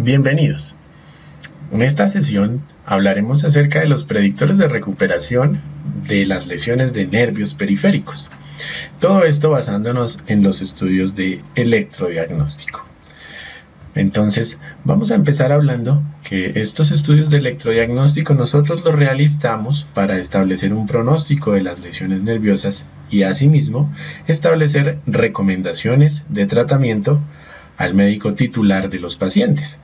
Bienvenidos. En esta sesión hablaremos acerca de los predictores de recuperación de las lesiones de nervios periféricos. Todo esto basándonos en los estudios de electrodiagnóstico. Entonces, vamos a empezar hablando que estos estudios de electrodiagnóstico nosotros los realizamos para establecer un pronóstico de las lesiones nerviosas y asimismo establecer recomendaciones de tratamiento al médico titular de los pacientes.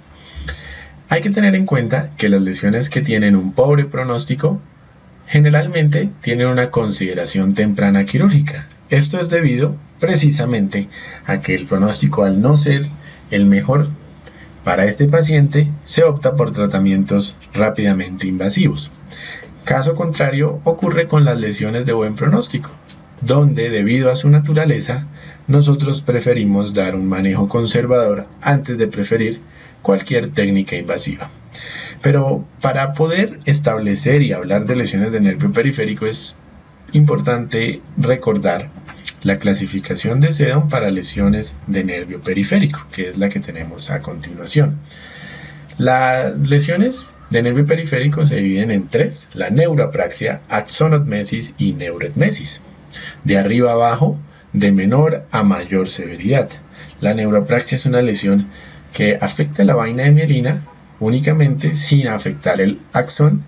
Hay que tener en cuenta que las lesiones que tienen un pobre pronóstico generalmente tienen una consideración temprana quirúrgica. Esto es debido precisamente a que el pronóstico, al no ser el mejor para este paciente, se opta por tratamientos rápidamente invasivos. Caso contrario ocurre con las lesiones de buen pronóstico, donde debido a su naturaleza nosotros preferimos dar un manejo conservador antes de preferir cualquier técnica invasiva. Pero para poder establecer y hablar de lesiones de nervio periférico es importante recordar la clasificación de Seddon para lesiones de nervio periférico, que es la que tenemos a continuación. Las lesiones de nervio periférico se dividen en tres: la neuroapraxia, axonotmesis y neuretmesis. De arriba a abajo, de menor a mayor severidad. La neuroapraxia es una lesión que afecta la vaina de mielina únicamente sin afectar el axón,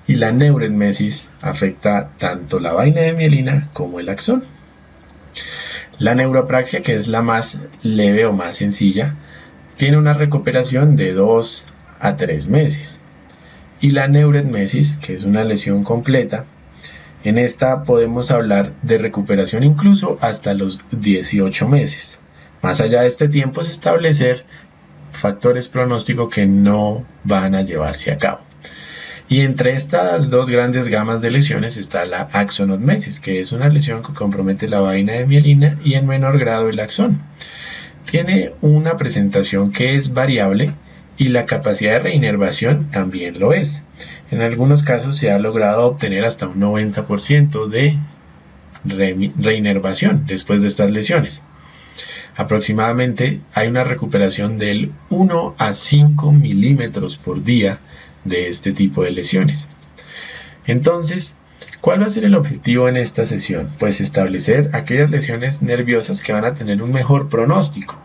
y la neuretmesis afecta tanto la vaina de mielina como el axón. La neuroapraxia, que es la más leve o más sencilla, tiene una recuperación de 2 a 3 meses. Y la neuretmesis, que es una lesión completa, en esta podemos hablar de recuperación incluso hasta los 18 meses. Más allá de este tiempo es establecer factores pronósticos que no van a llevarse a cabo. Y entre estas dos grandes gamas de lesiones está la axonotmesis, que es una lesión que compromete la vaina de mielina y en menor grado el axón. Tiene una presentación que es variable y la capacidad de reinervación también lo es. En algunos casos se ha logrado obtener hasta un 90% de reinervación después de estas lesiones. Aproximadamente hay una recuperación del 1 a 5 milímetros por día de este tipo de lesiones. Entonces, ¿cuál va a ser el objetivo en esta sesión? Pues establecer aquellas lesiones nerviosas que van a tener un mejor pronóstico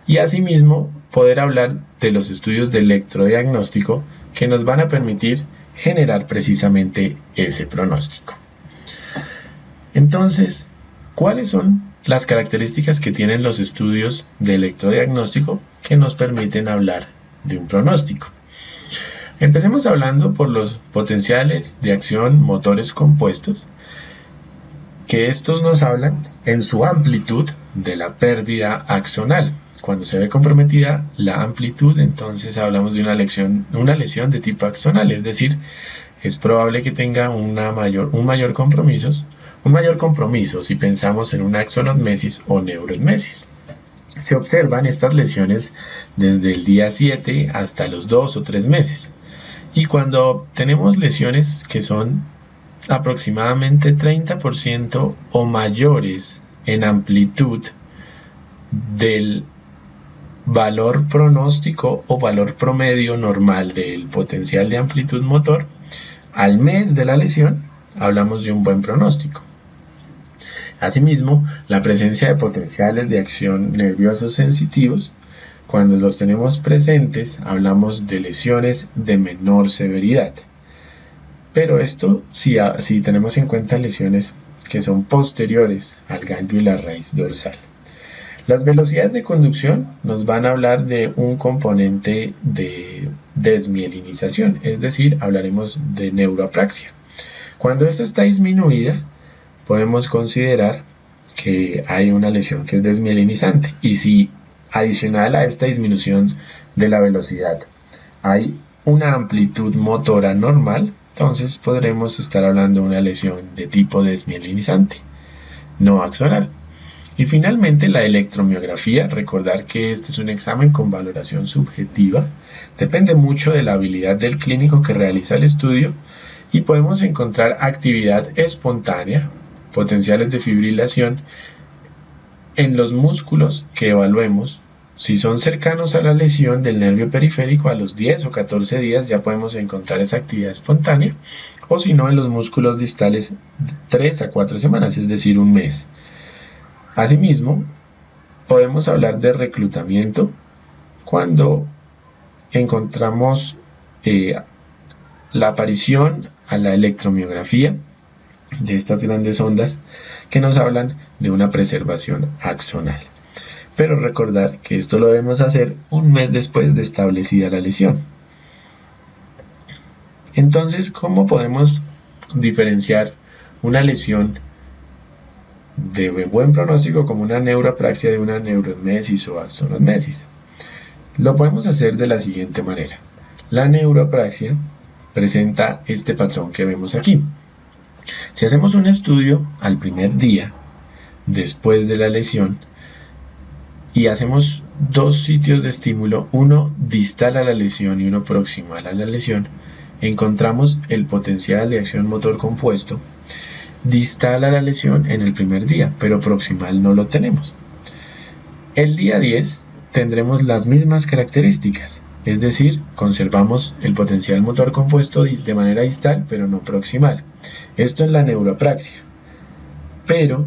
y asimismo poder hablar de los estudios de electrodiagnóstico que nos van a permitir generar precisamente ese pronóstico. Entonces, ¿cuáles son las características que tienen los estudios de electrodiagnóstico que nos permiten hablar de un pronóstico? Empecemos hablando por los potenciales de acción motores compuestos, que estos nos hablan en su amplitud de la pérdida axonal. Cuando se ve comprometida la amplitud, entonces hablamos de una lesión de tipo axonal, es decir, es probable que tenga un mayor compromiso si pensamos en una axonotmesis o neuroetmesis. Se observan estas lesiones desde el día 7 hasta los 2 o 3 meses. Y cuando tenemos lesiones que son aproximadamente 30% o mayores en amplitud del valor pronóstico o valor promedio normal del potencial de amplitud motor, al mes de la lesión hablamos de un buen pronóstico. Asimismo, la presencia de potenciales de acción nerviosos sensitivos, cuando los tenemos presentes, hablamos de lesiones de menor severidad. Pero esto si tenemos en cuenta lesiones que son posteriores al ganglio y la raíz dorsal. Las velocidades de conducción nos van a hablar de un componente de desmielinización, es decir, hablaremos de neuroapraxia. Cuando esta está disminuida, podemos considerar que hay una lesión que es desmielinizante, y si adicional a esta disminución de la velocidad hay una amplitud motora normal, entonces podremos estar hablando de una lesión de tipo desmielinizante, no axonal. Y finalmente la electromiografía, recordar que este es un examen con valoración subjetiva, depende mucho de la habilidad del clínico que realiza el estudio y podemos encontrar actividad espontánea, potenciales de fibrilación en los músculos que evaluemos Si son cercanos a la lesión del nervio periférico, a los 10 o 14 días ya podemos encontrar esa actividad espontánea, o si no, en los músculos distales 3 a 4 semanas, es decir, un mes. Asimismo, podemos hablar de reclutamiento cuando encontramos la aparición a la electromiografía de estas grandes ondas que nos hablan de una preservación axonal. Pero recordar que esto lo debemos hacer un mes después de establecida la lesión. Entonces, ¿cómo podemos diferenciar una lesión de buen pronóstico como una neuropraxia de una neuromesis o axonomesis? Lo podemos hacer de la siguiente manera. La neuropraxia presenta este patrón que vemos aquí. Si hacemos un estudio al primer día después de la lesión y hacemos dos sitios de estímulo, uno distal a la lesión y uno proximal a la lesión, encontramos el potencial de acción motor compuesto distal a la lesión en el primer día, pero proximal no lo tenemos. El día 10 tendremos las mismas características, es decir, conservamos el potencial motor compuesto de manera distal, pero no proximal. Esto es la neuropraxia. Pero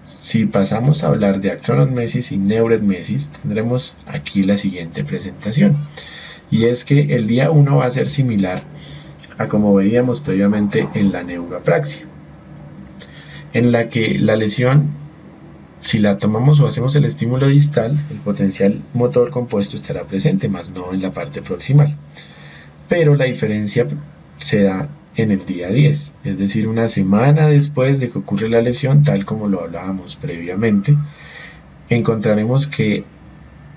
si pasamos a hablar de axonomesis y neuromesis, tendremos aquí la siguiente presentación. Y es que el día 1 va a ser similar a como veíamos previamente en la neuropraxia, en la que la lesión, si la tomamos o hacemos el estímulo distal, el potencial motor compuesto estará presente, más no en la parte proximal. Pero la diferencia se da en el día 10, es decir, una semana después de que ocurre la lesión, tal como lo hablábamos previamente, encontraremos que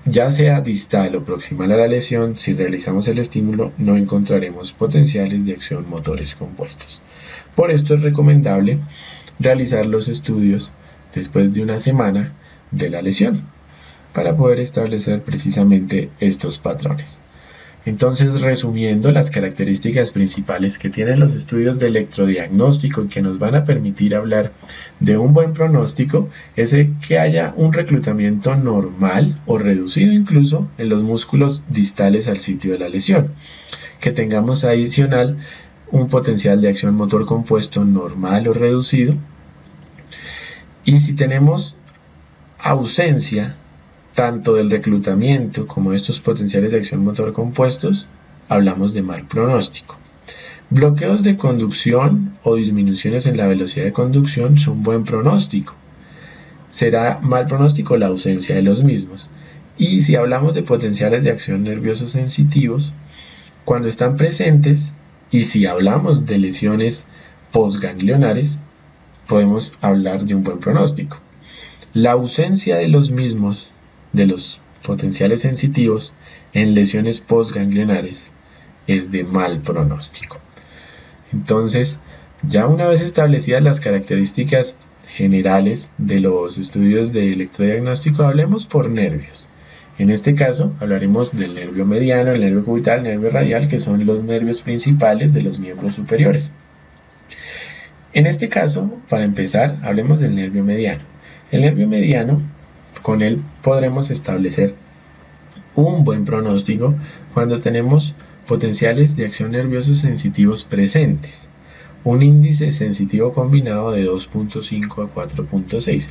ya sea distal o proximal a la lesión, si realizamos el estímulo no encontraremos potenciales de acción motores compuestos. Por esto es recomendable realizar los estudios después de una semana de la lesión para poder establecer precisamente estos patrones. Entonces, resumiendo las características principales que tienen los estudios de electrodiagnóstico y que nos van a permitir hablar de un buen pronóstico, es que haya un reclutamiento normal o reducido incluso en los músculos distales al sitio de la lesión, que tengamos adicional un potencial de acción motor compuesto normal o reducido, y si tenemos ausencia tanto del reclutamiento como de estos potenciales de acción motor compuestos, hablamos de mal pronóstico. Bloqueos de conducción o disminuciones en la velocidad de conducción son buen pronóstico. Será mal pronóstico la ausencia de los mismos. Y si hablamos de potenciales de acción nerviosos sensitivos, cuando están presentes, y si hablamos de lesiones postganglionares, podemos hablar de un buen pronóstico. La ausencia de los mismos, de los potenciales sensitivos en lesiones postganglionares, es de mal pronóstico. Entonces, ya una vez establecidas las características generales de los estudios de electrodiagnóstico, hablemos por nervios. En este caso, hablaremos del nervio mediano, el nervio cubital, el nervio radial, que son los nervios principales de los miembros superiores. En este caso, para empezar, hablemos del nervio mediano. El nervio mediano, con él podremos establecer un buen pronóstico cuando tenemos potenciales de acción nerviosos sensitivos presentes. Un índice sensitivo combinado de 2.5 a 4.6.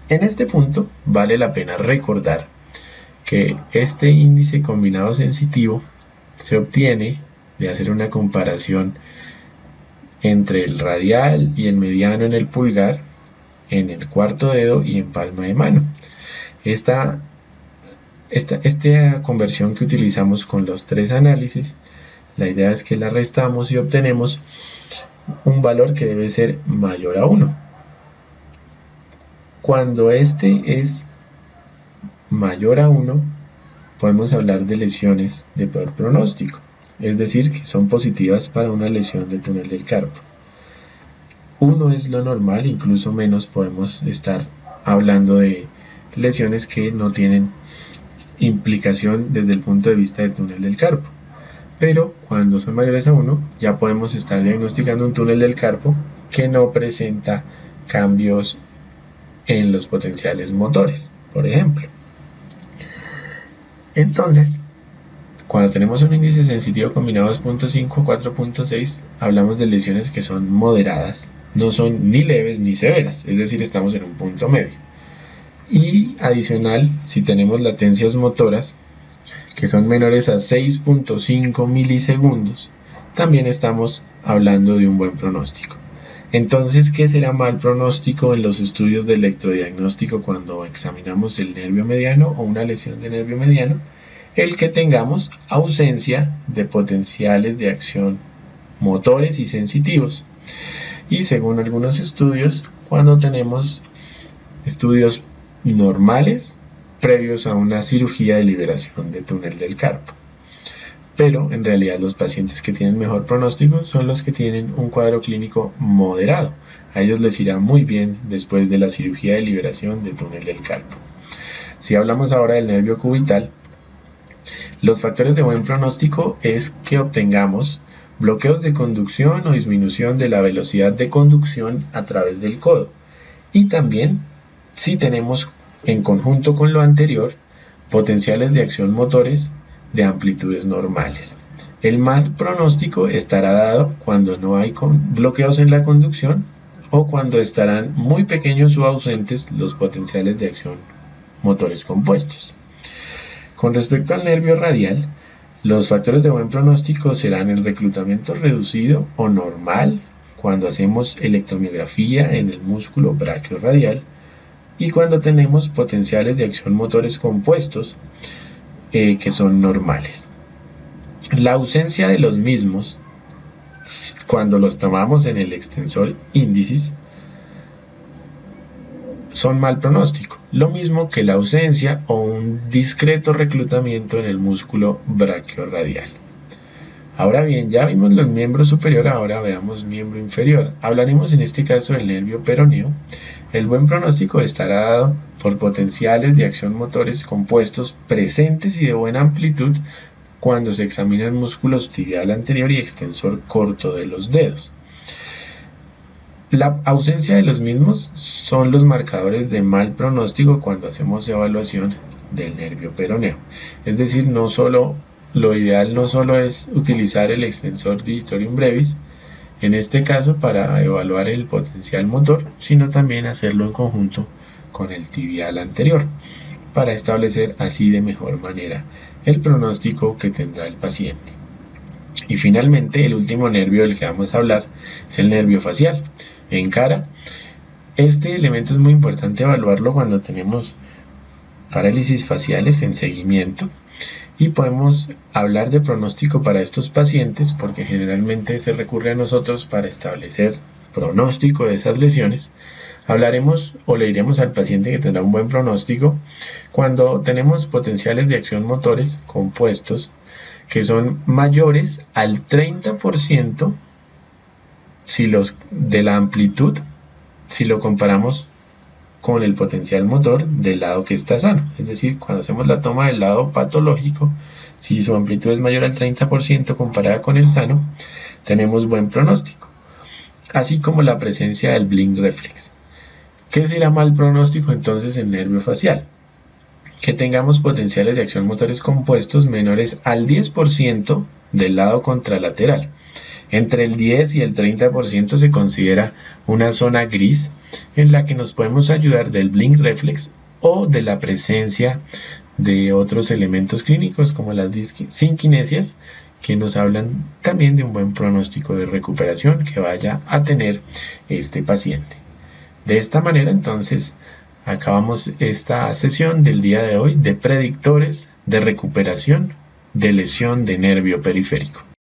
En este punto vale la pena recordar que este índice combinado sensitivo se obtiene de hacer una comparación entre el radial y el mediano en el pulgar, en el cuarto dedo y en palma de mano. Esta conversión que utilizamos con los tres análisis, la idea es que la restamos y obtenemos un valor que debe ser mayor a 1. Cuando este es mayor a 1, podemos hablar de lesiones de peor pronóstico, es decir, que son positivas para una lesión de túnel del carpo. 1 es lo normal, incluso menos podemos estar hablando de lesiones que no tienen implicación desde el punto de vista del túnel del carpo. Pero cuando son mayores a 1, ya podemos estar diagnosticando un túnel del carpo que no presenta cambios en los potenciales motores, por ejemplo. Entonces, cuando tenemos un índice sensitivo combinado 2.5 a 4.6, hablamos de lesiones que son moderadas, no son ni leves ni severas, es decir, estamos en un punto medio. Y adicional, si tenemos latencias motoras que son menores a 6.5 milisegundos, también estamos hablando de un buen pronóstico. Entonces, ¿qué será mal pronóstico en los estudios de electrodiagnóstico cuando examinamos el nervio mediano o una lesión de nervio mediano? El que tengamos ausencia de potenciales de acción motores y sensitivos. Y según algunos estudios, cuando tenemos estudios normales previos a una cirugía de liberación de túnel del carpo. Pero en realidad los pacientes que tienen mejor pronóstico son los que tienen un cuadro clínico moderado. A ellos les irá muy bien después de la cirugía de liberación de túnel del carpo. Si hablamos ahora del nervio cubital, los factores de buen pronóstico es que obtengamos bloqueos de conducción o disminución de la velocidad de conducción a través del codo. Y también, si tenemos en conjunto con lo anterior, potenciales de acción motores de amplitudes normales. El mal pronóstico estará dado cuando no hay bloqueos en la conducción o cuando estarán muy pequeños o ausentes los potenciales de acción motores compuestos. Con respecto al nervio radial, los factores de buen pronóstico serán el reclutamiento reducido o normal cuando hacemos electromiografía en el músculo brachiorradial y cuando tenemos potenciales de acción motores compuestos que son normales. La ausencia de los mismos, cuando los tomamos en el extensor índice, son mal pronóstico, lo mismo que la ausencia o un discreto reclutamiento en el músculo brachiorradial. Ahora bien, ya vimos los miembros superior, ahora veamos miembro inferior. Hablaremos en este caso del nervio peroneo. El buen pronóstico estará dado por potenciales de acción motores compuestos presentes y de buena amplitud cuando se examinan músculos tibial anterior y extensor corto de los dedos. La ausencia de los mismos son los marcadores de mal pronóstico cuando hacemos evaluación del nervio peroneo. Es decir, lo ideal no solo es utilizar el extensor digitorium brevis, en este caso para evaluar el potencial motor, sino también hacerlo en conjunto con el tibial anterior, para establecer así de mejor manera el pronóstico que tendrá el paciente. Y finalmente, el último nervio del que vamos a hablar es el nervio facial. En cara, este elemento es muy importante evaluarlo cuando tenemos parálisis faciales en seguimiento y podemos hablar de pronóstico para estos pacientes porque generalmente se recurre a nosotros para establecer pronóstico de esas lesiones. Hablaremos o le diremos al paciente que tendrá un buen pronóstico cuando tenemos potenciales de acción motores compuestos que son mayores al 30% de la amplitud si lo comparamos con el potencial motor del lado que está sano. Es decir, cuando hacemos la toma del lado patológico, si su amplitud es mayor al 30% comparada con el sano, tenemos buen pronóstico. Así como la presencia del blink reflex. ¿Qué será mal pronóstico entonces en nervio facial? Que tengamos potenciales de acción motores compuestos menores al 10% del lado contralateral. Entre el 10 y el 30% se considera una zona gris en la que nos podemos ayudar del blink reflex o de la presencia de otros elementos clínicos como las disquinesias que nos hablan también de un buen pronóstico de recuperación que vaya a tener este paciente. De esta manera entonces acabamos esta sesión del día de hoy de predictores de recuperación de lesión de nervio periférico.